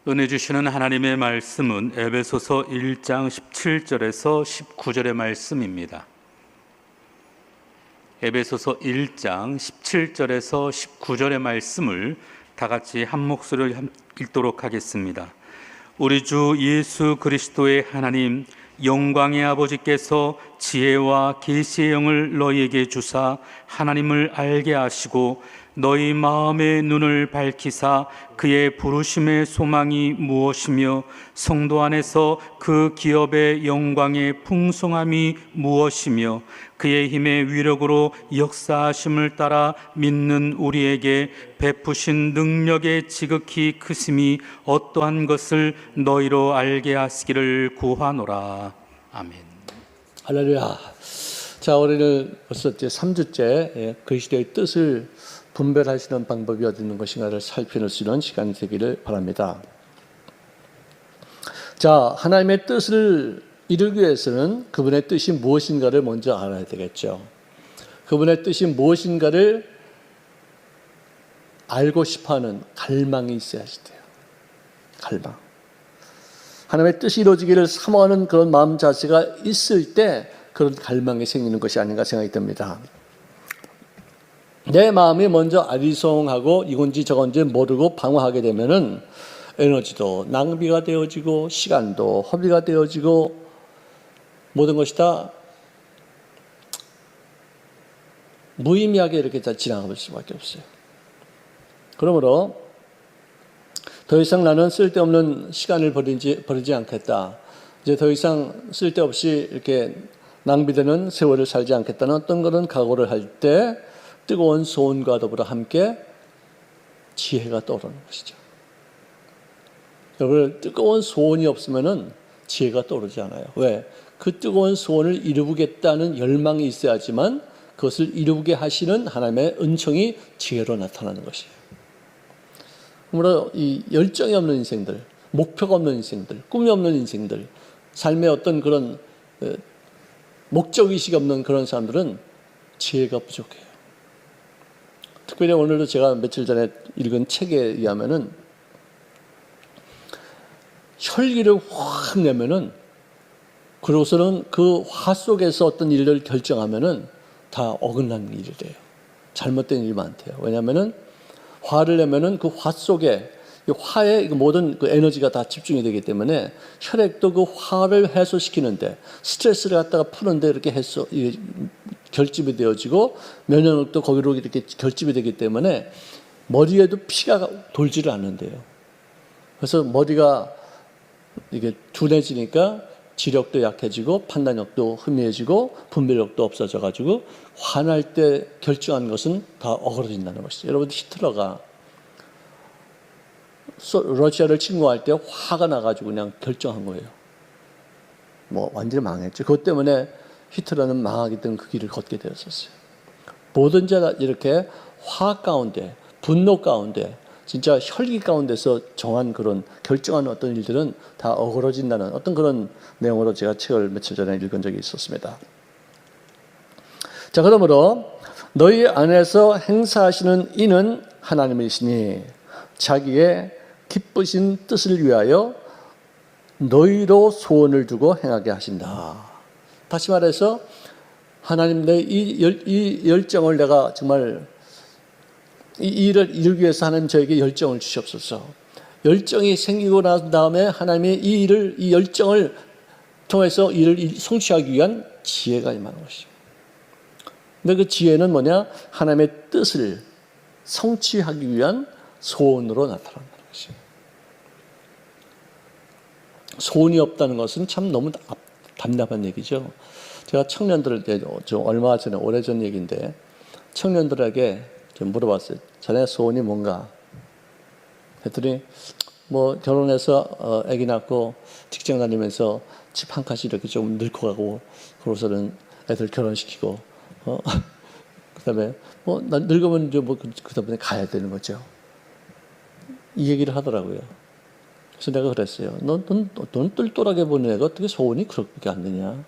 은혜 주시는 하나님의 말씀은 에베소서 1장 17절에서 19절의 말씀입니다. 에베소서 1장 17절에서 19절의 말씀을 다 같이 한 목소리로 읽도록 하겠습니다. 우리 주 예수 그리스도의 하나님 영광의 아버지께서 지혜와 계시의 영을 너희에게 주사 하나님을 알게 하시고 너희 마음의 눈을 밝히사 그의 부르심의 소망이 무엇이며 성도 안에서 그 기업의 영광의 풍성함이 무엇이며 그의 힘의 위력으로 역사하심을 따라 믿는 우리에게 베푸신 능력의 지극히 크심이 어떠한 것을 너희로 알게 하시기를 구하노라. 아멘. 할렐루야. 자, 우리는 벌써 이제 3주째 그리스도의 뜻을 분별하시는 방법이 어디 있는 것인가를 살펴볼 수 있는 시간이 되기를 바랍니다. 자, 하나님의 뜻을 이루기 위해서는 그분의 뜻이 무엇인가를 먼저 알아야 되겠죠. 그분의 뜻이 무엇인가를 알고 싶어하는 갈망이 있어야 돼요. 갈망. 하나님의 뜻이 이루어지기를 사모하는 그런 마음 자세가 있을 때 그런 갈망이 생기는 것이 아닌가 생각이 듭니다. 내 마음이 먼저 아리송하고 이건지 저건지 모르고 방황하게 되면은 에너지도 낭비가 되어지고 시간도 허비가 되어지고 모든 것이 다 무의미하게 이렇게 다 지나갈 수밖에 없어요. 그러므로 더 이상 나는 쓸데없는 시간을 버리지 않겠다. 이제 더 이상 쓸데없이 이렇게 낭비되는 세월을 살지 않겠다는 어떤 그런 각오를 할 때 뜨거운 소원과 더불어 함께 지혜가 떠오르는 것이죠. 여러분, 뜨거운 소원이 없으면은 지혜가 떠오르지 않아요. 왜? 그 뜨거운 소원을 이루겠다는 열망이 있어야지만 그것을 이루게 하시는 하나님의 은총이 지혜로 나타나는 것이에요. 그러므로 이 열정이 없는 인생들, 목표가 없는 인생들, 꿈이 없는 인생들, 삶의 어떤 그런 목적의식이 없는 그런 사람들은 지혜가 부족해요. 특별히 오늘도 제가 며칠 전에 읽은 책에 의하면은 혈기를 확 내면은 그러고서는 그 화 속에서 어떤 일을 결정하면은 다 어긋난 일이래요. 잘못된 일이 많대요. 왜냐하면은 화를 내면은 그 화 속에 화에 모든 그 에너지가 다 집중이 되기 때문에 혈액도 그 화를 해소시키는데 스트레스를 갖다가 푸는데 이렇게 해서 결집이 되어지고 면역력도 거기로 이렇게 결집이 되기 때문에 머리에도 피가 돌지를 않는데요. 그래서 머리가 이게 둔해지니까 지력도 약해지고 판단력도 희미해지고 분별력도 없어져가지고 화날 때 결정한 것은 다 어그러진다는 것이죠. 여러분, 히틀러가 러시아를 침공할 때 화가 나가지고 그냥 결정한 거예요. 뭐 완전히 망했죠. 그것 때문에 히틀러는 망하기 때문에 그 길을 걷게 되었었어요. 모든 자가 이렇게 화 가운데, 분노 가운데, 진짜 혈기 가운데서 정한 그런 결정한 어떤 일들은 다 어그러진다는 어떤 그런 내용으로 제가 책을 며칠 전에 읽은 적이 있었습니다. 자, 그러므로 너희 안에서 행사하시는 이는 하나님이시니 자기의 기쁘신 뜻을 위하여 너희로 소원을 두고 행하게 하신다. 다시 말해서 하나님, 내 이 열정을 내가 정말 이 일을 이루기 위해서 하나님 저에게 열정을 주시옵소서. 열정이 생기고 난 다음에 하나님이 이 열정을 통해서 일을 성취하기 위한 지혜가 임하는 것이죠. 근데 그 지혜는 뭐냐? 하나님의 뜻을 성취하기 위한 소원으로 나타난다는 것이에요. 소원이 없다는 것은 참 너무 답답한 얘기죠. 제가 청년들 때 좀 얼마 전에 오래전 얘기인데 청년들에게 좀 물어봤어요. 자네 소원이 뭔가? 했더니 뭐 결혼해서 아기 낳고 직장 다니면서 집 한 칸씩 이렇게 좀 늙고 가고 그러고서는 애들 결혼시키고 그다음에 뭐 늙으면 이제 뭐 그다음에 가야 되는 거죠. 이 얘기를 하더라고요. 그래서 내가 그랬어요. 넌 똘똘하게 보는 애가 어떻게 소원이 그렇게 안 되냐?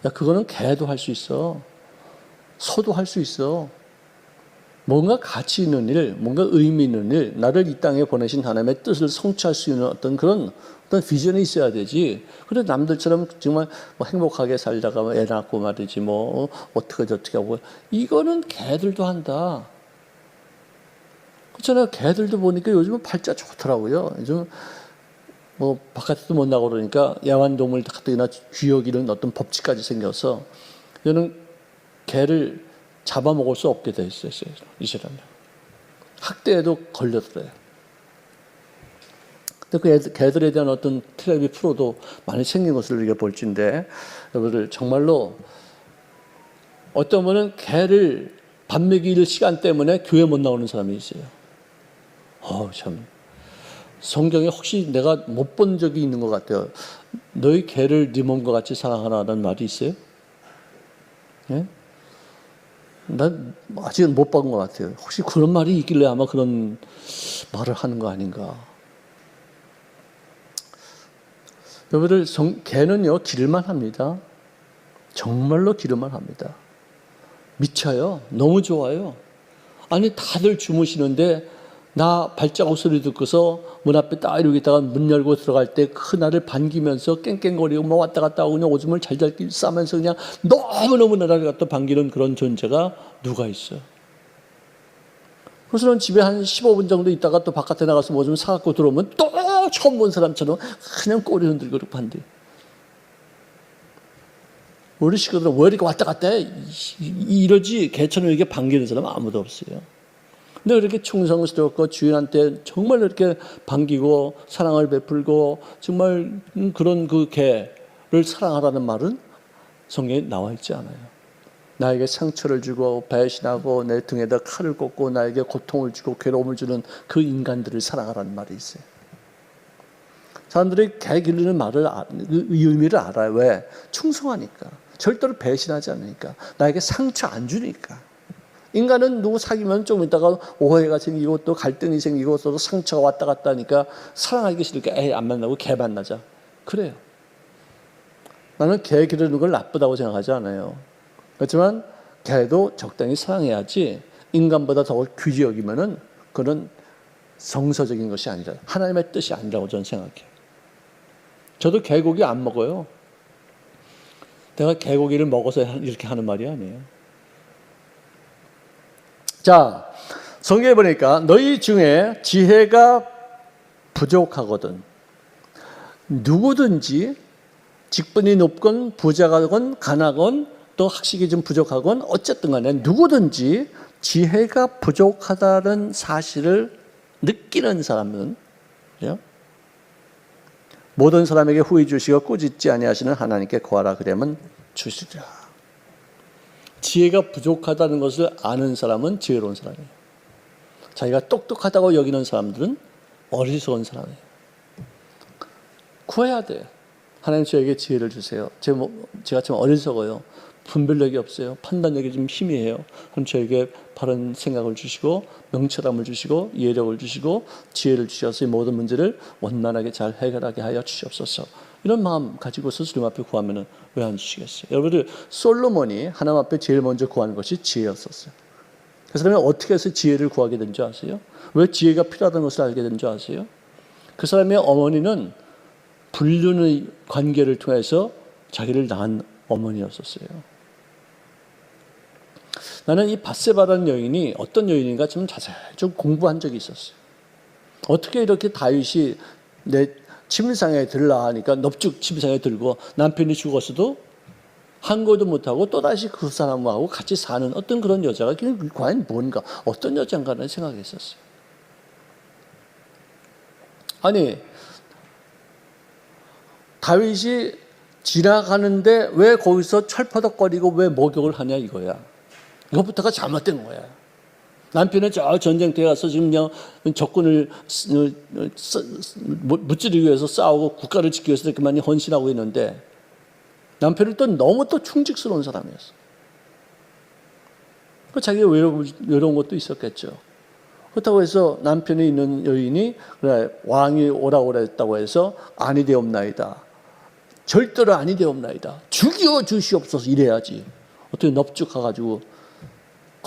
야, 그거는 개도 할 수 있어. 소도 할 수 있어. 뭔가 가치 있는 일, 뭔가 의미 있는 일, 나를 이 땅에 보내신 하나님의 뜻을 성취할 수 있는 어떤 비전이 있어야 되지. 그래 남들처럼 정말 뭐 행복하게 살다가 애 낳고 말이지 뭐 어떻게 저떻게 하고 이거는 개들도 한다. 그렇잖아요. 개들도 보니까 요즘은 팔자 좋더라고요. 요즘 뭐 바깥에도 못 나가고 그러니까 애완동물 가뜩이나 쥐어기는 어떤 법칙까지 생겨서 저는 개를 잡아먹을 수 없게 돼 있어요. 이 사람이 학대에도 걸렸어요. 근데 그 개들에 대한 어떤 텔레비 프로도 많이 생긴 것을 우리가 볼진데 여러분들 정말로 어떤 분은 개를 밥 먹일 시간 때문에 교회 못 나오는 사람이 있어요. 참 성경에 혹시 내가 못 본 적이 있는 것 같아요. 너희 개를 네 몸과 같이 사랑하라는 말이 있어요? 예? 난 아직은 못 본 것 같아요. 혹시 그런 말이 있길래 아마 그런 말을 하는 거 아닌가. 여러분들 개는요 기를만 합니다. 정말로 기를만 합니다. 미쳐요. 너무 좋아요. 아니 다들 주무시는데 나 발자국 소리 듣고서 문 앞에 딱 이러고 있다가 문 열고 들어갈 때 그날을 반기면서 깽깽거리고 뭐 왔다 갔다 하고 그냥 오줌을 잘잘 싸면서 그냥 너무너무 나를 갖다 반기는 그런 존재가 누가 있어요. 그래서는 집에 한 15분 정도 있다가 또 바깥에 나가서 뭐 좀 사갖고 들어오면 또 처음 본 사람처럼 그냥 꼬리 흔들고 그렇게 한대. 우리 식구들은 왜 이렇게 왔다 갔다 해? 이러지 개처럼 이렇게 반기는 사람 아무도 없어요. 근데 그렇게 충성스럽고 주인한테 정말 이렇게 반기고 사랑을 베풀고 정말 그런 그 개를 사랑하라는 말은 성경에 나와 있지 않아요. 나에게 상처를 주고 배신하고 내 등에다 칼을 꽂고 나에게 고통을 주고 괴로움을 주는 그 인간들을 사랑하라는 말이 있어요. 사람들이 개 기르는 말을 그 의미를 알아요. 왜? 충성하니까. 절대로 배신하지 않으니까. 나에게 상처 안 주니까. 인간은 누구 사귀면 좀 있다가 오해가 생기고 또 갈등이 생기고 또 상처가 왔다 갔다 하니까 사랑하기 싫으니까 에이 안 만나고 개 만나자. 그래요. 나는 개 기르는 걸 나쁘다고 생각하지 않아요. 그렇지만 개도 적당히 사랑해야지 인간보다 더 귀히 여기면은 그런 성서적인 것이 아니라 하나님의 뜻이 아니라고 저는 생각해요. 저도 개고기 안 먹어요. 내가 개고기를 먹어서 이렇게 하는 말이 아니에요. 자, 성경에 보니까 너희 중에 지혜가 부족하거든 누구든지 직분이 높건 부자가건 가나건 또 학식이 좀 부족하건 어쨌든 간에 누구든지 지혜가 부족하다는 사실을 느끼는 사람은 그죠? 모든 사람에게 후히 주시고 꾸짖지 아니하시는 하나님께 구하라 그러면 주시리라. 지혜가 부족하다는 것을 아는 사람은 지혜로운 사람이에요. 자기가 똑똑하다고 여기는 사람들은 어리석은 사람이에요. 구해야 돼요. 하나님 저에게 지혜를 주세요. 제가 좀 어리석어요. 분별력이 없어요. 판단력이 좀 희미해요. 그럼 저에게 바른 생각을 주시고 명철함을 주시고 이해력을 주시고 지혜를 주셔서 이 모든 문제를 원만하게 잘 해결하게 하여 주시옵소서. 이런 마음 가지고서 주님 앞에 구하면 왜 안 주시겠어요? 여러분들 솔로몬이 하나님 앞에 제일 먼저 구하는 것이 지혜였었어요. 그 사람이 어떻게 해서 지혜를 구하게 된 줄 아세요? 왜 지혜가 필요하다는 것을 알게 된 줄 아세요? 그 사람의 어머니는 불륜의 관계를 통해서 자기를 낳은 어머니였었어요. 나는 이 밧세바라는 여인이 어떤 여인인가 좀 자세히 좀 공부한 적이 있었어요. 어떻게 이렇게 다윗이 내 침상에 들라 하니까 넙죽 침상에 들고 남편이 죽었어도 한고도 못하고 또다시 그 사람하고 같이 사는 어떤 그런 여자가 과연 뭔가 어떤 여자인가를 생각했었어요. 아니 다윗이 지나가는데 왜 거기서 철퍼덕거리고 왜 목욕을 하냐 이거야. 이것부터가 잘못된 거야. 남편은 저 전쟁터에 가서 지금 그냥 적군을 무찌르기 위해서 싸우고 국가를 지키기 위해서 이렇게 많이 헌신하고 있는데 남편은 또 너무 또 충직스러운 사람이었어. 자기가 외로운 것도 있었겠죠. 그렇다고 해서 남편이 있는 여인이 그래 왕이 오라고 그랬다고 해서 아니 되옵나이다. 절대로 아니 되옵나이다. 죽여 주시옵소서 이래야지. 어떻게 넙죽 가가지고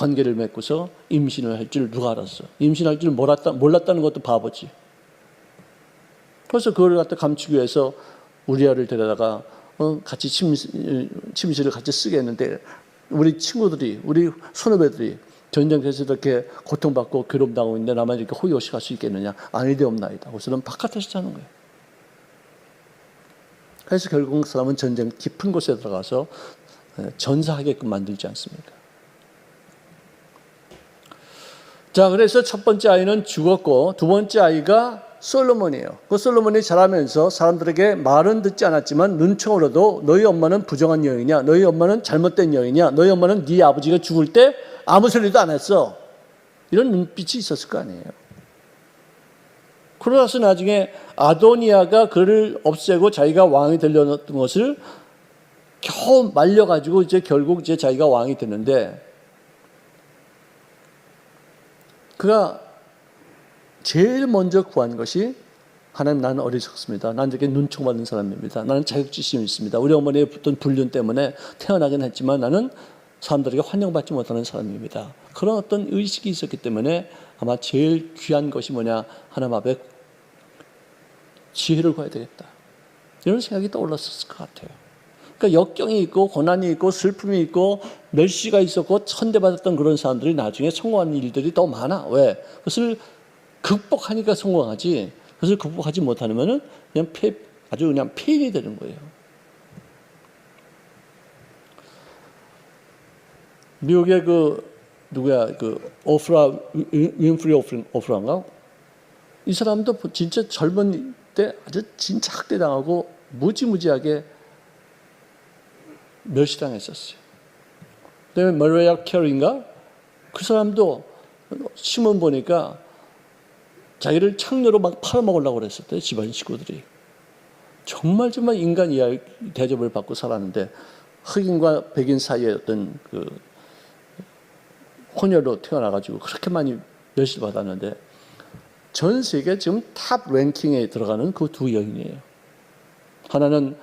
관계를 맺고서 임신을 할 줄 누가 알았어? 임신할 줄 몰랐다는 것도 바보지. 그래서 그걸 갖다 감추기 위해서 우리아를 데려다가 같이 침실을 같이 쓰게 했는데 우리 친구들이, 우리 선후배들이 전쟁에서 이렇게 고통받고 괴롭당하고 있는데 나만 이렇게 호의없이 갈 수 있겠느냐? 아니되옵나이다. 그래서는 바깥에서 자는 거예요. 그래서 결국 사람은 전쟁 깊은 곳에 들어가서 전사하게끔 만들지 않습니까? 자, 그래서 첫 번째 아이는 죽었고 두 번째 아이가 솔로몬이에요. 그 솔로몬이 자라면서 사람들에게 말은 듣지 않았지만 눈총으로도 너희 엄마는 부정한 여인이야, 너희 엄마는 잘못된 여인이야, 너희 엄마는 네 아버지가 죽을 때 아무 소리도 안 했어, 이런 눈빛이 있었을 거 아니에요. 그러나서 나중에 아도니아가 그를 없애고 자기가 왕이 되려던 것을 겨우 말려가지고 이제 결국 이제 자기가 왕이 되는데, 그가 제일 먼저 구한 것이 하나님, 나는 어리석습니다. 나는 이렇게 눈총 받는 사람입니다. 나는 자격지심이 있습니다. 우리 어머니의 어떤 불륜 때문에 태어나긴 했지만 나는 사람들에게 환영받지 못하는 사람입니다. 그런 어떤 의식이 있었기 때문에 아마 제일 귀한 것이 뭐냐, 하나님 앞에 지혜를 구해야 되겠다, 이런 생각이 떠올랐을 것 같아요. 그러니까 역경이 있고 고난이 있고 슬픔이 있고 멸시가 있었고 천대받았던 그런 사람들이 나중에 성공하는 일들이 더 많아. 왜? 그것을 극복하니까 성공하지, 그것을 극복하지 못하면 그냥 아주 그냥 폐인이 되는 거예요. 미국의 오프라 윈프리 오프라인가? 이 사람도 진짜 젊은 때 아주 진짜 학대당하고 무지무지하게 멸시당했었어요. 그다음에 머라이어 캐리인가? 그 사람도 신문 보니까 자기를 창녀로 막 팔아먹으려고 그랬었대요, 집안 식구들이. 정말 인간 이하의 대접을 받고 살았는데 흑인과 백인 사이의 어떤 그 혼혈로 태어나가지고 그렇게 많이 멸시를 받았는데 전 세계 지금 탑 랭킹에 들어가는 그 두 여인이에요. 하나는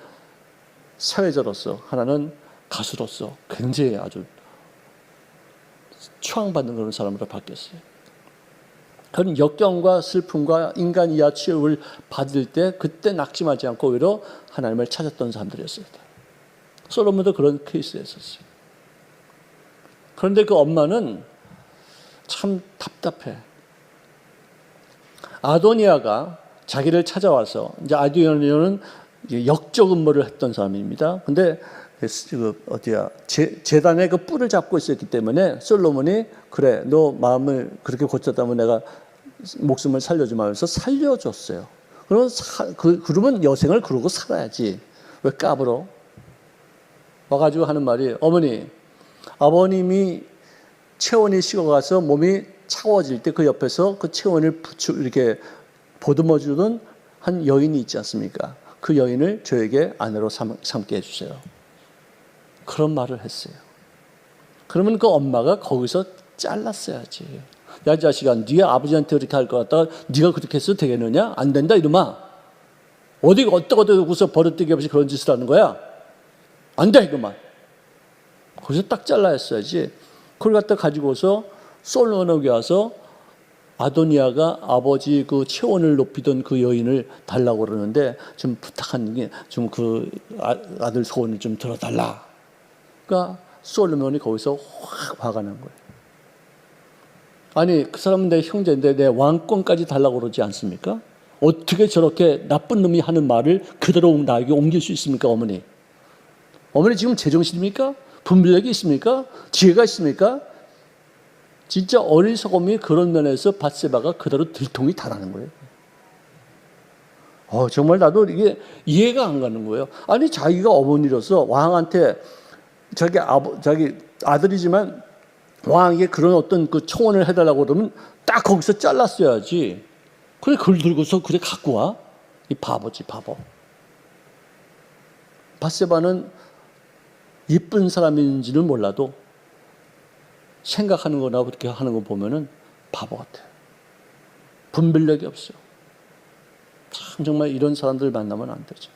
사회자로서, 하나는 가수로서 굉장히 아주 추앙받는 그런 사람으로 바뀌었어요. 그런 역경과 슬픔과 인간 이하 취업을 받을 때 그때 낙심하지 않고 오히려 하나님을 찾았던 사람들이었어요. 솔로몬도 그런 케이스였었어요. 그런데 그 엄마는 참 답답해. 아도니아가 자기를 찾아와서, 이제 아도니아는 역적 음모를 했던 사람입니다. 근데 제단의 그 뿔을 잡고 있었기 때문에 솔로몬이, 그래, 너 마음을 그렇게 고쳤다면 내가 목숨을 살려주마 하면서 살려줬어요. 그러면 여생을 그러고 살아야지. 왜 까불어? 와가지고 하는 말이, 어머니, 아버님이 체온이 식어가서 몸이 차워질 때 그 옆에서 그 체온을 이렇게 보듬어주는 한 여인이 있지 않습니까? 그 여인을 저에게 아내로 삼게 해주세요. 그런 말을 했어요. 그러면 그 엄마가 거기서 잘랐어야지. 야, 이 자식아, 네 아버지한테 그렇게 할 것 같다가 네가 그렇게 해서 되겠느냐? 안 된다, 이놈아. 어디가 어떠고서 버릇되기 없이 그런 짓을 하는 거야? 안 돼, 이놈아. 거기서 딱 잘라야 했어야지. 그걸 갖다 가지고서 솔로몬에게 와서 아도니아가 아버지 그 체온을 높이던 그 여인을 달라고 그러는데 좀 부탁한 게 좀 그 아들 소원을 좀 들어달라. 그러니까 솔로몬이 거기서 확 화가 난 거예요. 아니, 그 사람은 내 형제인데 내 왕권까지 달라고 그러지 않습니까? 어떻게 저렇게 나쁜 놈이 하는 말을 그대로 나에게 옮길 수 있습니까, 어머니? 어머니 지금 제정신입니까? 분별력이 있습니까? 지혜가 있습니까? 진짜 어리석음이 그런 면에서 밧세바가 그대로 들통이 다라는 거예요. 정말 나도 이게 이해가 안 가는 거예요. 아니, 자기가 어머니로서 왕한테 자기 아들이지만 왕에게 그런 어떤 그 청원을 해달라고 그러면 딱 거기서 잘랐어야지. 그래, 그걸 들고서 그래 갖고 와? 이 바보지, 바보. 밧세바는 이쁜 사람인지는 몰라도 생각하는 거나 그렇게 하는 거 보면은 바보 같아요. 분별력이 없어요. 참 정말 이런 사람들 만나면 안 되죠.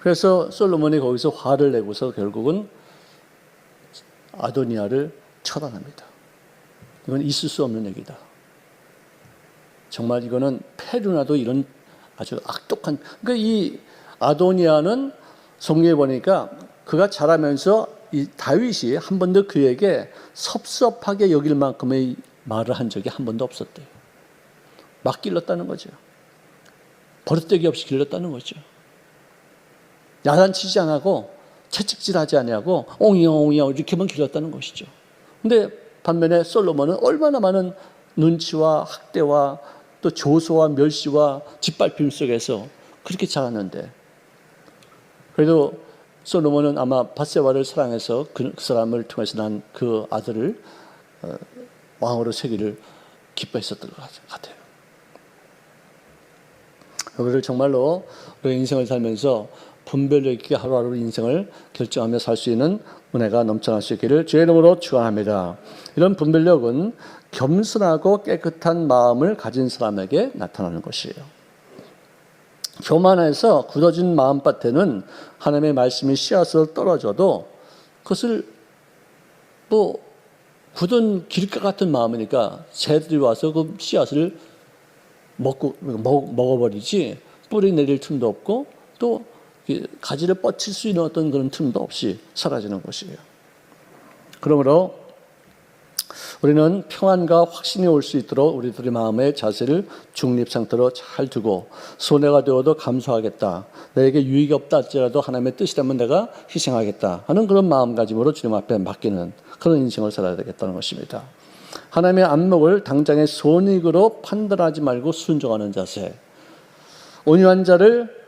그래서 솔로몬이 거기서 화를 내고서 결국은 아도니아를 처단합니다. 이건 있을 수 없는 얘기다. 정말 이거는 페루나도 이런 아주 악독한, 그러니까 이 아도니아는 성경에 보니까 그가 자라면서 이 다윗이 한 번도 그에게 섭섭하게 여길 만큼의 말을 한 적이 한 번도 없었대요. 막 길렀다는 거죠. 버릇되기 없이 길렀다는 거죠. 야단치지 않고 채찍질하지 아니하고 옹이옹 이렇게만 길렀다는 것이죠. 근데 반면에 솔로몬은 얼마나 많은 눈치와 학대와 또 조소와 멸시와 짓밟힘 속에서 그렇게 자랐는데, 그래도 솔로몬은 아마 밧세바를 사랑해서 그 사람을 통해서 난 그 아들을 왕으로 세기를 기뻐했었던 것 같아요. 우리를 정말로 우리 인생을 살면서 분별력 있게 하루하루 인생을 결정하며 살 수 있는 은혜가 넘쳐날 수 있기를 주의 이름으로 축원합니다. 이런 분별력은 겸손하고 깨끗한 마음을 가진 사람에게 나타나는 것이에요. 교만해서 굳어진 마음밭에는 하나님의 말씀이 씨앗으로 떨어져도 그것을 굳은 길가 같은 마음이니까 새들이 와서 그 씨앗을 먹어버리지 뿌리 내릴 틈도 없고 또 가지를 뻗칠 수 있는 어떤 그런 틈도 없이 사라지는 것이에요. 그러므로 우리는 평안과 확신이 올 수 있도록 우리들의 마음의 자세를 중립 상태로 잘 두고, 손해가 되어도 감수하겠다, 내게 유익이 없다 할지라도 하나님의 뜻이라면 내가 희생하겠다 하는 그런 마음가짐으로 주님 앞에 맡기는 그런 인생을 살아야 되겠다는 것입니다. 하나님의 안목을 당장의 손익으로 판단하지 말고 순종하는 자세, 온유한 자를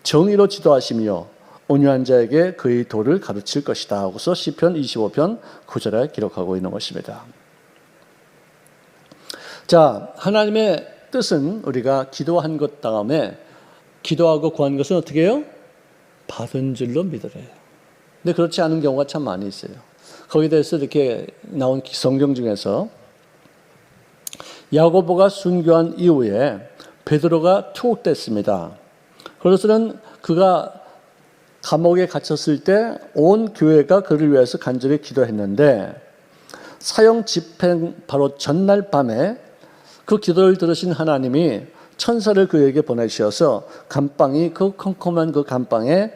정의로 지도하시며 온유한 자에게 그의 도를 가르칠 것이다 하고서 시편 25편 9절에 기록하고 있는 것입니다. 자, 하나님의 뜻은 우리가 기도한 것 다음에 기도하고 구한 것은 어떻게 해요? 받은 줄로 믿으래요. 근데 그렇지 않은 경우가 참 많이 있어요. 거기에 대해서 이렇게 나온 성경 중에서 야고보가 순교한 이후에 베드로가 투옥됐습니다. 그래서는 그가 감옥에 갇혔을 때 온 교회가 그를 위해서 간절히 기도했는데, 사형 집행 바로 전날 밤에 그 기도를 들으신 하나님이 천사를 그에게 보내셔서 감방이, 그 컴컴한 그 감방에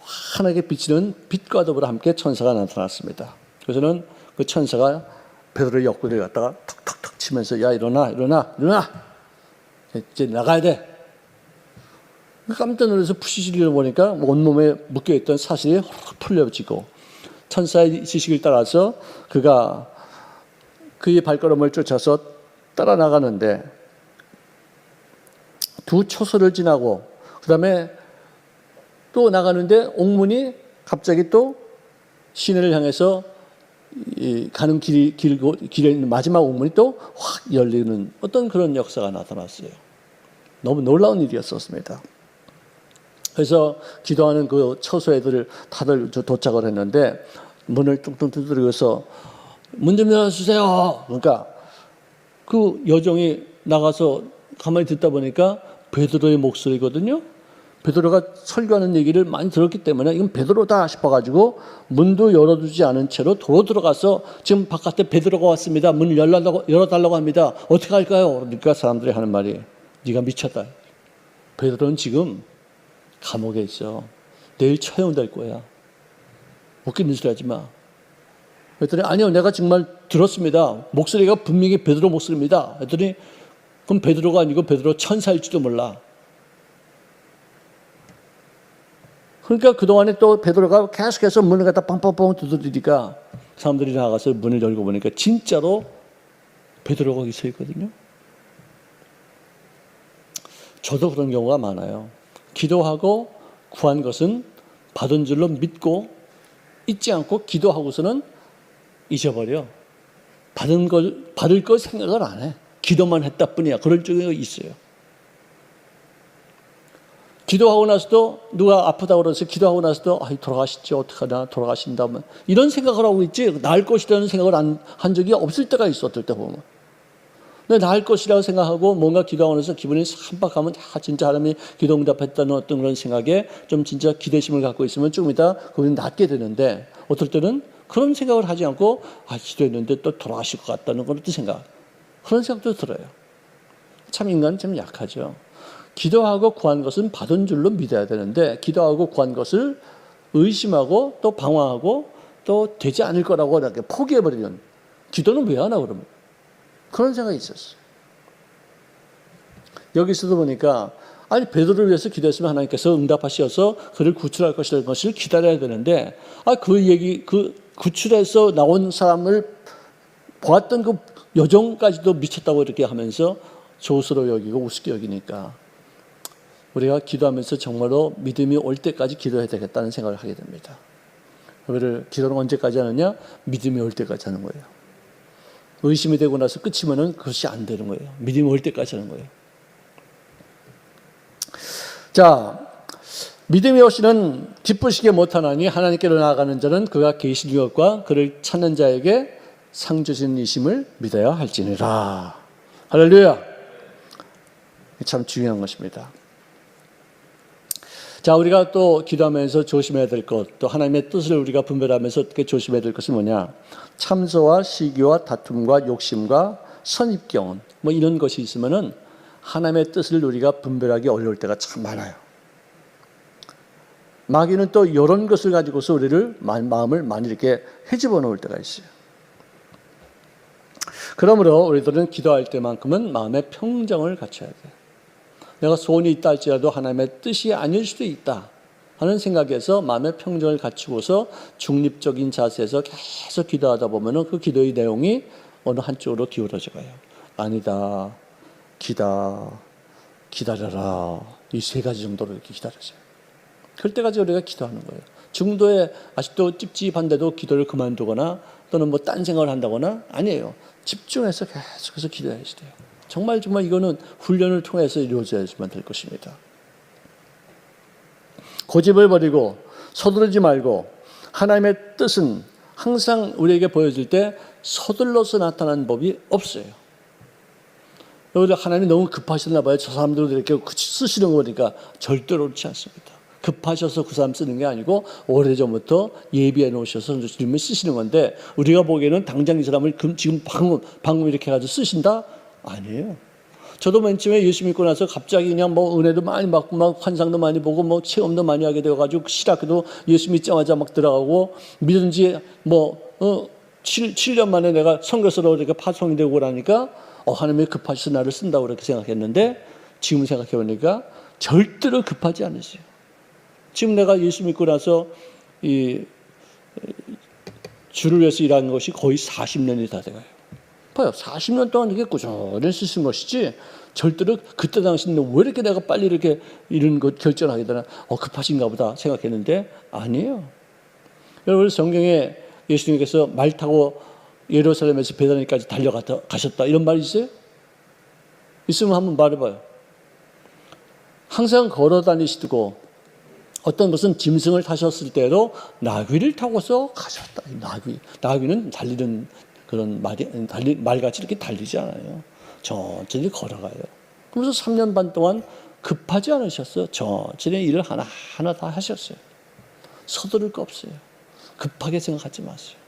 환하게 비치는 빛과 더불어 함께 천사가 나타났습니다. 그래서는 그 천사가 베드로의 옆구리를 갖다가 턱턱턱 치면서 야 일어나 이제 나가야 돼. 깜짝 놀라서 푸시시를 보니까 온몸에 묶여있던 사슬이 확 풀려지고, 천사의 지식을 따라서 그가 그의 발걸음을 쫓아서 따라 나가는데, 두 초소를 지나고 그 다음에 또 나가는데 옥문이 갑자기 또 시내를 향해서 가는 길에 있는 마지막 옥문이 또 확 열리는 어떤 그런 역사가 나타났어요. 너무 놀라운 일이었었습니다. 그래서 기도하는 그 처소 애들을 다들 도착을 했는데 문을 뚱뚱 두드리고서 문 좀 열어주세요. 그러니까 그 여종이 나가서 가만히 듣다 보니까 베드로의 목소리거든요. 베드로가 설교하는 얘기를 많이 들었기 때문에 이건 베드로다 싶어가지고 문도 열어두지 않은 채로 도로 들어가서 지금 바깥에 베드로가 왔습니다. 문을 열어달라고 합니다. 어떻게 할까요? 그러니까 사람들이 하는 말이 네가 미쳤다. 베드로는 지금 감옥에 있어. 내일 처형될 거야. 웃기는 소리 하지 마. 그랬더니 아니요, 내가 정말 들었습니다. 목소리가 분명히 베드로 목소리입니다. 그랬더니 그럼 베드로가 아니고 베드로 천사일지도 몰라. 그러니까 그동안에 또 베드로가 계속해서 문을 갖다 뻥뻥뻥 두드리니까 사람들이 나가서 문을 열고 보니까 진짜로 베드로가 거기 서 있거든요. 저도 그런 경우가 많아요. 기도하고 구한 것은 받은 줄로 믿고 잊지 않고 기도하고서는 잊어버려. 받을 걸 생각을 안 해. 기도만 했다 뿐이야. 그럴 적이 있어요. 기도하고 나서도 누가 아프다고 그래서 기도하고 나서도 돌아가시지 어떡하나 돌아가신다면 이런 생각을 하고 있지 나을 것이라는 생각을 한 적이 없을 때가 있어. 어떨 때 보면 근데 나을 것이라고 생각하고 뭔가 기도하고 나서 기분이 삼박하면 진짜 하나님이 기도 응답했다는 어떤 그런 생각에 좀 진짜 기대심을 갖고 있으면 조금 이따 그분이 낫게 되는데, 어떨 때는 그런 생각을 하지 않고 기도했는데 또 돌아가실 것 같다는 그런 생각, 그런 생각도 들어요. 참 인간은 참 약하죠. 기도하고 구한 것은 받은 줄로 믿어야 되는데, 기도하고 구한 것을 의심하고 또 방황하고 또 되지 않을 거라고 이렇게 포기해버리는, 기도는 왜 하나 그러면, 그런 생각이 있었어요. 여기서도 보니까 베드로를 위해서 기도했으면 하나님께서 응답하셔서 그를 구출할 것이라는 것을 기다려야 되는데, 그 구출해서 나온 사람을 보았던 그 여정까지도 미쳤다고 이렇게 하면서 조스로 여기고 우습게 여기니까 우리가 기도하면서 정말로 믿음이 올 때까지 기도해야 되겠다는 생각을 하게 됩니다. 기도는 언제까지 하느냐? 믿음이 올 때까지 하는 거예요. 의심이 되고 나서 끝이면은 그것이 안 되는 거예요. 믿음이 올 때까지 하는 거예요. 자, 믿음이 오시는 기쁘시게 못하나니 하나님께로 나아가는 자는 그가 계신 것과 그를 찾는 자에게 상 주시는 이심을 믿어야 할지니라. 할렐루야. 참 중요한 것입니다. 자, 우리가 또 기도하면서 조심해야 될 것, 또 하나님의 뜻을 우리가 분별하면서 어떻게 조심해야 될 것은 뭐냐? 참소와 시기와 다툼과 욕심과 선입견, 이런 것이 있으면은 하나님의 뜻을 우리가 분별하기 어려울 때가 참 많아요. 마귀는 또 이런 것을 가지고서 우리를 마음을 많이 이렇게 헤집어 놓을 때가 있어요. 그러므로 우리들은 기도할 때만큼은 마음의 평정을 갖춰야 돼요. 내가 소원이 있다 할지라도 하나님의 뜻이 아닐 수도 있다 하는 생각에서 마음의 평정을 갖추고서 중립적인 자세에서 계속 기도하다 보면은 그 기도의 내용이 어느 한쪽으로 기울어져 가요. 아니다, 기다려라. 이 세 가지 정도로 이렇게 기다려져요. 그럴 때까지 우리가 기도하는 거예요. 중도에 아직도 찝찝한데도 기도를 그만두거나 또는 딴 생각을 한다거나 아니에요. 집중해서 계속해서 기도해야지 돼요. 정말 이거는 훈련을 통해서 이루어져야지만 될 것입니다. 고집을 버리고 서두르지 말고, 하나님의 뜻은 항상 우리에게 보여질 때 서둘러서 나타나는 법이 없어요. 여러분, 하나님이 너무 급하셨나 봐요. 저 사람들도 이렇게 쓰시는 거 보니까 절대로 그렇지 않습니다. 급하셔서 그 사람 쓰는 게 아니고 오래전부터 예비해 놓으셔서 주님을 쓰시는 건데, 우리가 보기에는 당장 이 사람을 지금 방금 이렇게 해가지고 쓰신다? 아니에요. 저도 맨 처음에 예수 믿고 나서 갑자기 그냥 은혜도 많이 받고 환상도 많이 보고 체험도 많이 하게 되어가지고 신학교도 예수 믿자마자 들어가고, 믿은 지 7년 만에 내가 선교사로 이렇게 파송이 되고 그러니까 하나님이 급하셔서 나를 쓴다고 그렇게 생각했는데, 지금 생각해 보니까 절대로 급하지 않으세요. 지금 내가 예수 믿고 나서 주를 위해서 일하는 것이 거의 40년이 다 돼가요. 봐요. 40년 동안 이렇게 꾸준히 쓰신 것이지, 절대로 그때 당시는 왜 이렇게 내가 빨리 이렇게 이런 것 결정하게 되나, 급하신가 보다 생각했는데 아니에요. 여러분, 성경에 예수님께서 말 타고 예루살렘에서 베다니까지 달려가셨다 이런 말이 있어요? 있으면 한번 말해봐요. 항상 걸어 다니시고, 어떤 것은 짐승을 타셨을 때도 나귀를 타고서 가셨다. 나귀는 달리는 그런 말같이 이렇게 달리지 않아요. 천천히 걸어가요. 그래서 3년 반 동안 급하지 않으셨어요. 천천히 일을 하나하나 다 하셨어요. 서두를 거 없어요. 급하게 생각하지 마세요.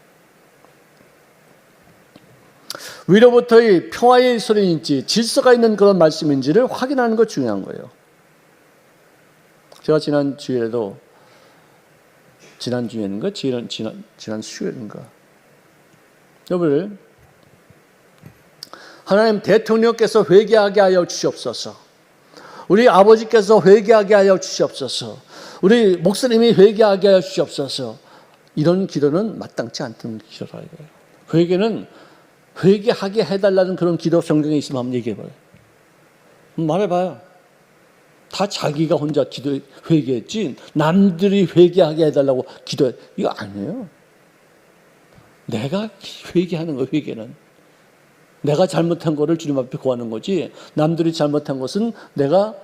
위로부터의 평화의 소리인지 질서가 있는 그런 말씀인지를 확인하는 것 중요한 거예요. 제가 지난 주에인가 지난 수요일인가, 여러분, 하나님 대통령께서 회개하게 하여 주시옵소서, 우리 아버지께서 회개하게 하여 주시옵소서, 우리 목사님이 회개하게 하여 주시옵소서, 이런 기도는 마땅치 않던 기도라 이거예요. 회개는 회개하게 해달라는 그런 기도 성경에 있으면 한번 얘기해봐요. 말해봐요. 다 자기가 혼자 회개했지 남들이 회개하게 해달라고 기도해, 이거 아니에요. 내가 회개하는 거, 회개는 내가 잘못한 거를 주님 앞에 구하는 거지, 남들이 잘못한 것은 내가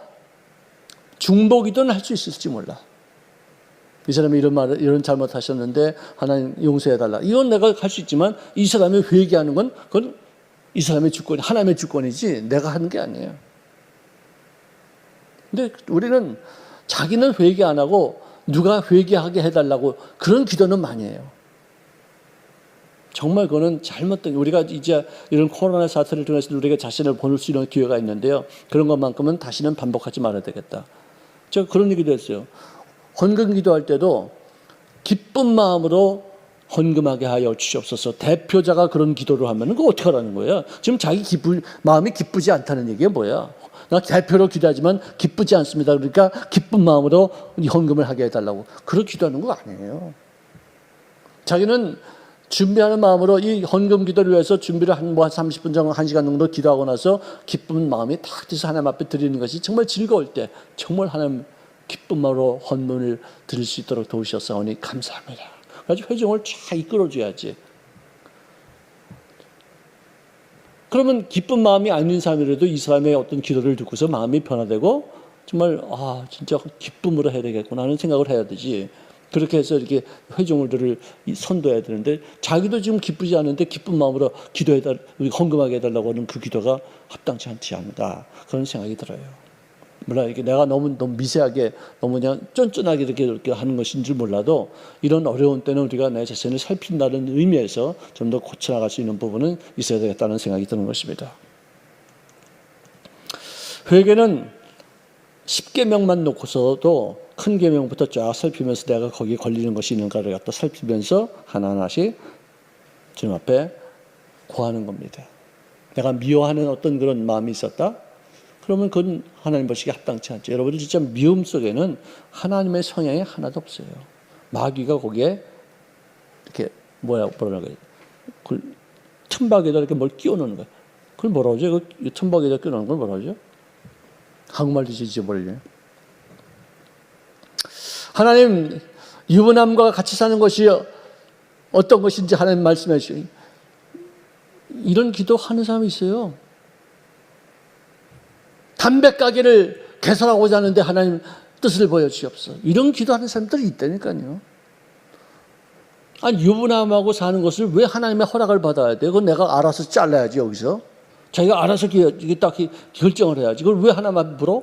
중복이든 할 수 있을지 몰라. 이 사람이 이런 잘못하셨는데 하나님 용서해달라, 이건 내가 할 수 있지만 이 사람이 회개하는 건 그건 이 사람의 주권이 하나님의 주권이지 내가 하는 게 아니에요. 근데 우리는 자기는 회개 안 하고 누가 회개하게 해달라고 그런 기도는 많이 해요. 정말 그거는 잘못된, 우리가 이제 이런 코로나 사태를 통해서 우리가 자신을 보낼 수 있는 기회가 있는데요. 그런 것만큼은 다시는 반복하지 말아야 되겠다. 제가 그런 얘기도 했어요. 헌금 기도할 때도 기쁜 마음으로 헌금하게 하여 주시옵소서. 대표자가 그런 기도를 하면 그거 어떻게 하라는 거예요? 지금 자기 마음이 기쁘지 않다는 얘기가 뭐야? 나 대표로 기도하지만 기쁘지 않습니다. 그러니까 기쁜 마음으로 헌금을 하게 해달라고. 그렇게 기도하는 거 아니에요. 자기는 준비하는 마음으로 이 헌금 기도를 위해서 준비를 한 30분 정도, 1시간 정도 기도하고 나서 기쁜 마음이 탁 뛰어서 하나님 앞에 드리는 것이 정말 즐거울 때 정말 하나님 기쁜 마음으로 헌금을 드릴 수 있도록 도우셨사오니 감사합니다. 그래서 회중을 쫙 이끌어줘야지. 그러면 기쁜 마음이 아닌 사람이라도 이 사람의 어떤 기도를 듣고서 마음이 변화되고 정말 진짜 기쁨으로 해야 되겠구나 하는 생각을 해야 되지. 그렇게 해서 이렇게 회중들을 선도해야 되는데 자기도 지금 기쁘지 않은데 기쁜 마음으로 헌금하게 해달라고 하는 그 기도가 합당치 않지 않다. 그런 생각이 들어요. 물론 이게 내가 너무 미세하게 너무 그냥 쫀쫀하게 이렇게 하는 것인 줄 몰라도 이런 어려운 때는 우리가 내 자신을 살핀다는 의미에서 좀 더 고쳐나갈 수 있는 부분은 있어야 되겠다는 생각이 드는 것입니다. 회개는 10계명만 놓고서도 큰 계명부터 쫙 살피면서 내가 거기에 걸리는 것이 있는가를 갖다 살피면서 하나하나씩 주님 앞에 구하는 겁니다. 내가 미워하는 어떤 그런 마음이 있었다? 그러면 그건 하나님 보시기에 합당치 않죠. 여러분 진짜 미움 속에는 하나님의 성향이 하나도 없어요. 마귀가 거기에 이렇게 뭐라 그래요? 그 틈박에다 이렇게 뭘 끼워놓는 거예요. 그걸 뭐라 그러죠? 그 틈박에다 끼워놓는 걸 뭐라 그러죠? 한국말도 잊어버리네. 하나님 유부남과 같이 사는 것이 어떤 것인지 하나님 말씀해 주시오. 이런 기도 하는 사람이 있어요. 담배 가게를 개설하고자 하는데 하나님 뜻을 보여주시옵소서. 이런 기도하는 사람들이 있다니까요. 아니 유부남하고 사는 것을 왜 하나님의 허락을 받아야 돼? 그건 내가 알아서 잘라야지 여기서. 자기가 알아서 딱 결정을 해야지. 그걸 왜 하나님 앞에 물어?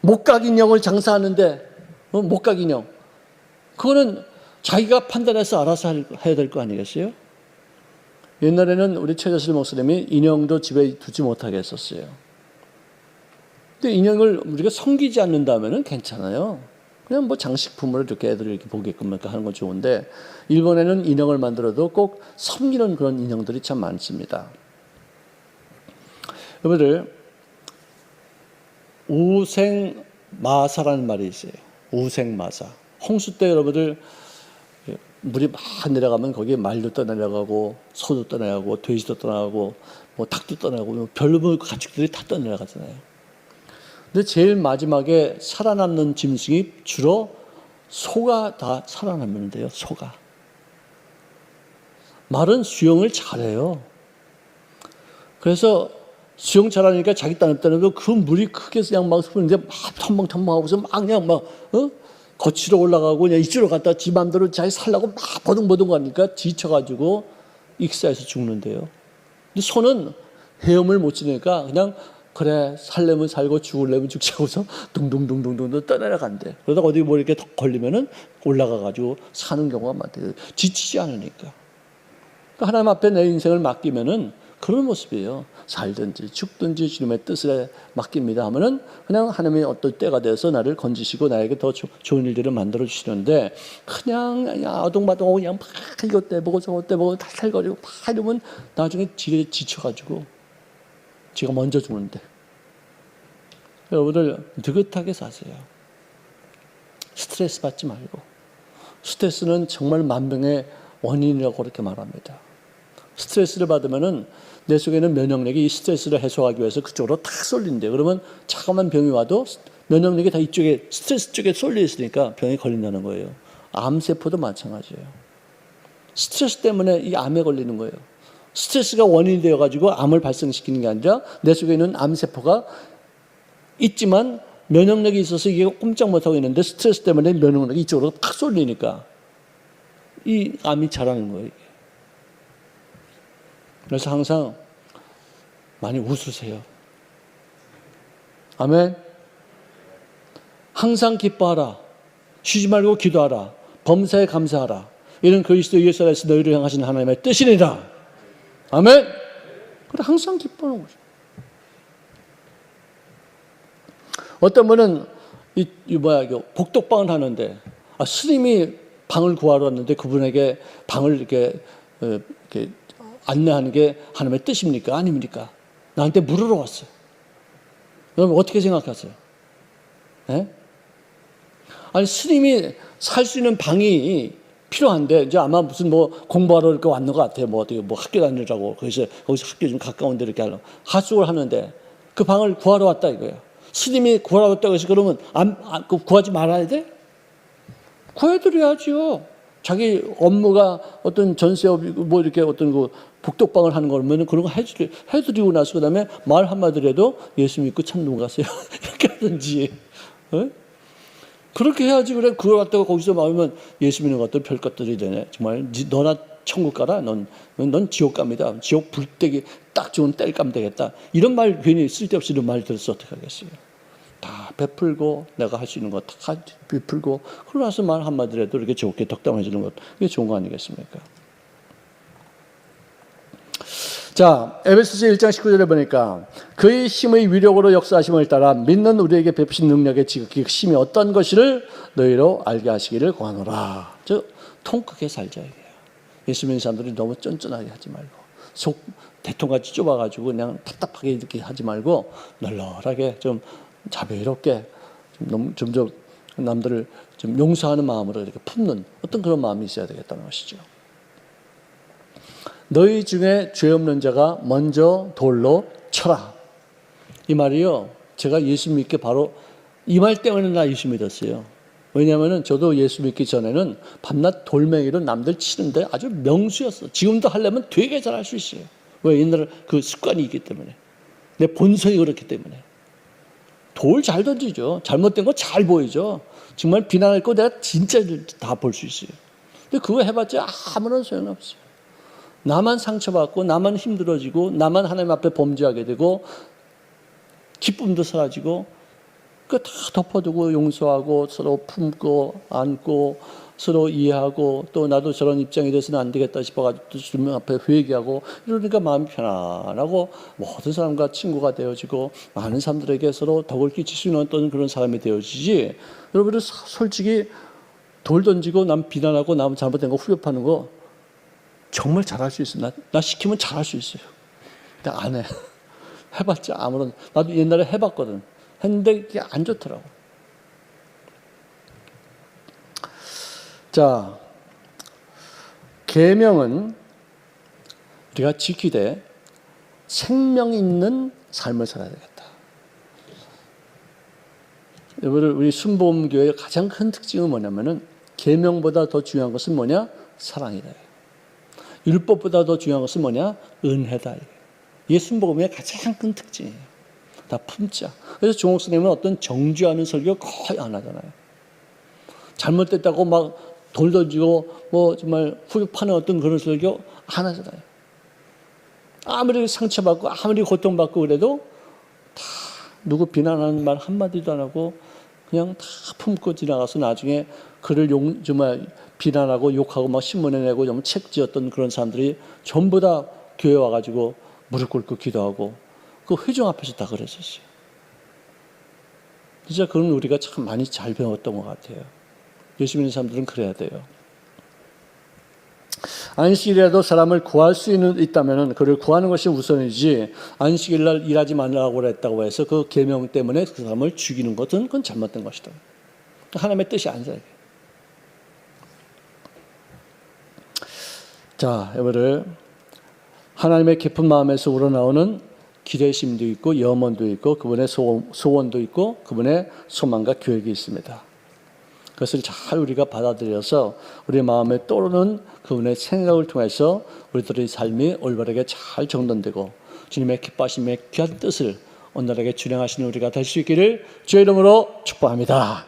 목각인형을 장사하는데 목각인형 그거는 자기가 판단해서 알아서 해야 될 거 아니겠어요? 옛날에는 우리 최재슬 목사님이 인형도 집에 두지 못하게 했었어요. 근데 인형을 우리가 섬기지 않는다면 괜찮아요. 그냥 뭐 장식품으로 이렇게 애들을 이렇게 보게끔 하는 건 좋은데 일본에는 인형을 만들어도 꼭 섬기는 그런 인형들이 참 많습니다. 여러분들 우생마사라는 말이 있어요. 우생마사. 홍수 때 여러분들 물이 막 내려가면 거기에 말도 떠내려가고 소도 떠내려가고 돼지도 떠나가고 뭐 닭도 떠나가고 별별 가축들이 다 떠내려가잖아요. 근데 제일 마지막에 살아남는 짐승이 주로 소가 다 살아남는데요. 소가. 말은 수영을 잘해요. 그래서 수영 잘하니까 자기 딴에도 그 물이 크게 그냥 막 흐르는데 막 텀벙텀벙하고서 막 그냥 막 거치러 올라가고 그냥 이쪽으로 갔다 지 맘대로 자기 살라고 막 버둥버둥 가니까 지쳐가지고 익사해서 죽는데요. 근데 소는 헤엄을 못 치니까 그냥 그래 살려면 살고 죽을려면 죽지 하고서 둥둥둥둥둥 떠내려간대. 그러다가 어디 뭐 이렇게 걸리면은 올라가가지고 사는 경우가 많대요. 지치지 않으니까. 그러니까 하나님 앞에 내 인생을 맡기면은 그런 모습이에요. 살든지 죽든지 주님의 뜻에 맡깁니다 하면은 그냥 하나님의 어떤 때가 되어서 나를 건지시고 나에게 더 좋은 일들을 만들어 주시는데 그냥 아동마동 그냥 막 이것 떼보고 저것 떼보고 탈탈거리고 막 이러면 나중에 지쳐가지고 지가 먼저 죽는데. 여러분들 느긋하게 사세요. 스트레스 받지 말고. 스트레스는 정말 만병의 원인이라고 그렇게 말합니다. 스트레스를 받으면은 내 속에는 면역력이 이 스트레스를 해소하기 위해서 그쪽으로 탁 쏠린대요. 그러면 자그마한 병이 와도 면역력이 다 이쪽에 스트레스 쪽에 쏠려 있으니까 병에 걸린다는 거예요. 암세포도 마찬가지예요. 스트레스 때문에 이 암에 걸리는 거예요. 스트레스가 원인이 되어가지고 암을 발생시키는 게 아니라 내 속에 있는 암세포가 있지만 면역력이 있어서 이게 꼼짝 못하고 있는데 스트레스 때문에 면역력이 이쪽으로 탁 쏠리니까 이 암이 자라는 거예요. 그래서 항상 많이 웃으세요. 아멘. 항상 기뻐하라. 쉬지 말고 기도하라. 범사에 감사하라. 이는 그리스도 예수 안에서 너희를 향하신 하나님의 뜻이니라. 아멘. 그래 항상 기뻐하는 거죠. 어떤 분은 복덕방을 하는데 스님이 방을 구하러 왔는데 그분에게 방을 이렇게 안내하는 게 하나님의 뜻입니까? 아닙니까? 나한테 물으러 왔어요. 여러분 어떻게 생각하세요? 예? 아니 스님이 살 수 있는 방이 필요한데 이제 아마 무슨 공부하러 이렇게 왔는 것 같아요. 어떻게 학교 다니라고 거기서 학교 좀 가까운데 이렇게 하려고 하숙을 하는데 그 방을 구하러 왔다 이거예요. 스님이 구하러 왔다고 해서 그러면 구하지 말아야 돼? 구해드려야죠. 자기 업무가 어떤 전세업이고 이렇게 어떤 복덕방을 하는 거면 그런 거 해드리고 나서 그다음에 말 한마디라도 예수 믿고 참놈 가세요. 이렇게 하든지. 어? 그렇게 해야지. 그래 그걸 갖다가 거기서 막으면 예수 믿는 것도 별 것들이 되네. 정말 너나 천국 가라. 넌 지옥 갑니다. 지옥 불때기 딱 좋은 때를 가면 되겠다. 이런 말 괜히 쓸데없이 이런 말 들어서 어떻게 하겠어요. 다 베풀고 내가 할 수 있는 거 다 베풀고 그러고 나서 말 한마디라도 이렇게 좋게 덕담해주는 것 이게 좋은 거 아니겠습니까? 자, 에베소서 1장 19절에 보니까 그의 힘의 위력으로 역사하심을 따라 믿는 우리에게 베푸신 능력의 지극히 힘이 어떤 것을 너희로 알게 하시기를 구하노라. 통 크게 살자 이게요. 예수 믿는 사람들이 너무 쫀쫀하게 하지 말고 속 대통같이 좁아가지고 그냥 답답하게 이렇게 하지 말고 널널하게 좀 자비롭게 좀 남들을 좀 용서하는 마음으로 이렇게 품는 어떤 그런 마음이 있어야 되겠다는 것이죠. 너희 중에 죄 없는 자가 먼저 돌로 쳐라. 이 말이요. 제가 예수 믿기 바로 이 말 때문에 나 예수 믿었어요. 왜냐하면 저도 예수 믿기 전에는 밤낮 돌멩이로 남들 치는데 아주 명수였어. 지금도 하려면 되게 잘할 수 있어요. 왜? 옛날에 그 습관이 있기 때문에. 내 본성이 그렇기 때문에. 돌 잘 던지죠. 잘못된 거 잘 보이죠. 정말 비난할 거 내가 진짜 다 볼 수 있어요. 근데 그거 해봤자 아무런 소용없어요. 나만 상처받고 나만 힘들어지고 나만 하나님 앞에 범죄하게 되고 기쁨도 사라지고 그거 다 덮어두고 용서하고 서로 품고 안고 서로 이해하고 또 나도 저런 입장이 돼서는 안 되겠다 싶어가지고 또 주님 앞에 회개하고 이러니까 마음이 편안하고 모든 사람과 친구가 되어지고 많은 사람들에게 서로 덕을 끼칠 수 있는 어떤 그런 사람이 되어지지. 여러분들 솔직히 돌 던지고 남 비난하고 남 잘못된 거 후벼파는 거 정말 잘할 수 있어요. 나 시키면 잘할 수 있어요. 근데 안 해. 해봤자 아무런. 나도 옛날에 해봤거든. 했는데 이게 안 좋더라고. 자, 계명은 우리가 지키되 생명 있는 삶을 살아야 되겠다. 여러분, 우리 순복음교회의 가장 큰 특징은 뭐냐면은 계명보다 더 중요한 것은 뭐냐? 사랑이다. 율법보다 더 중요한 것은 뭐냐? 은혜다. 이게 순복음의 가장 큰 특징이에요. 다 품자. 그래서 종옥 스님은 어떤 정죄하는 설교 거의 안 하잖아요. 잘못됐다고 막 돌 던지고 정말 후벼파는 어떤 그런 설교 안 하잖아요. 아무리 상처받고 아무리 고통받고 그래도 다 누구 비난하는 말 한마디도 안 하고 그냥 다 품고 지나가서 나중에 그를 정말 비난하고 욕하고 막 신문에 내고 좀 책 지었던 그런 사람들이 전부 다 교회 와가지고 무릎 꿇고 기도하고 그 회중 앞에서 다 그랬었어요. 진짜 그건 우리가 참 많이 잘 배웠던 것 같아요. 예수 믿는 사람들은 그래야 돼요. 안식일이라도 사람을 구할 수 있다면 그를 구하는 것이 우선이지 안식일 날 일하지 말라고 그랬다고 해서 그 계명 때문에 그 사람을 죽이는 것은 그건 잘못된 것이다. 하나님의 뜻이 아니잖아요. 자, 여러분들 하나님의 깊은 마음에서 우러나오는 기대심도 있고 염원도 있고 그분의 소원도 있고 그분의 소망과 계획이 있습니다. 그것을 잘 우리가 받아들여서 우리 마음에 떠오르는 그분의 생각을 통해서 우리들의 삶이 올바르게 잘 정돈되고 주님의 기뻐하심의 귀한 뜻을 온전하게 준행하시는 우리가 될 수 있기를 주의 이름으로 축복합니다.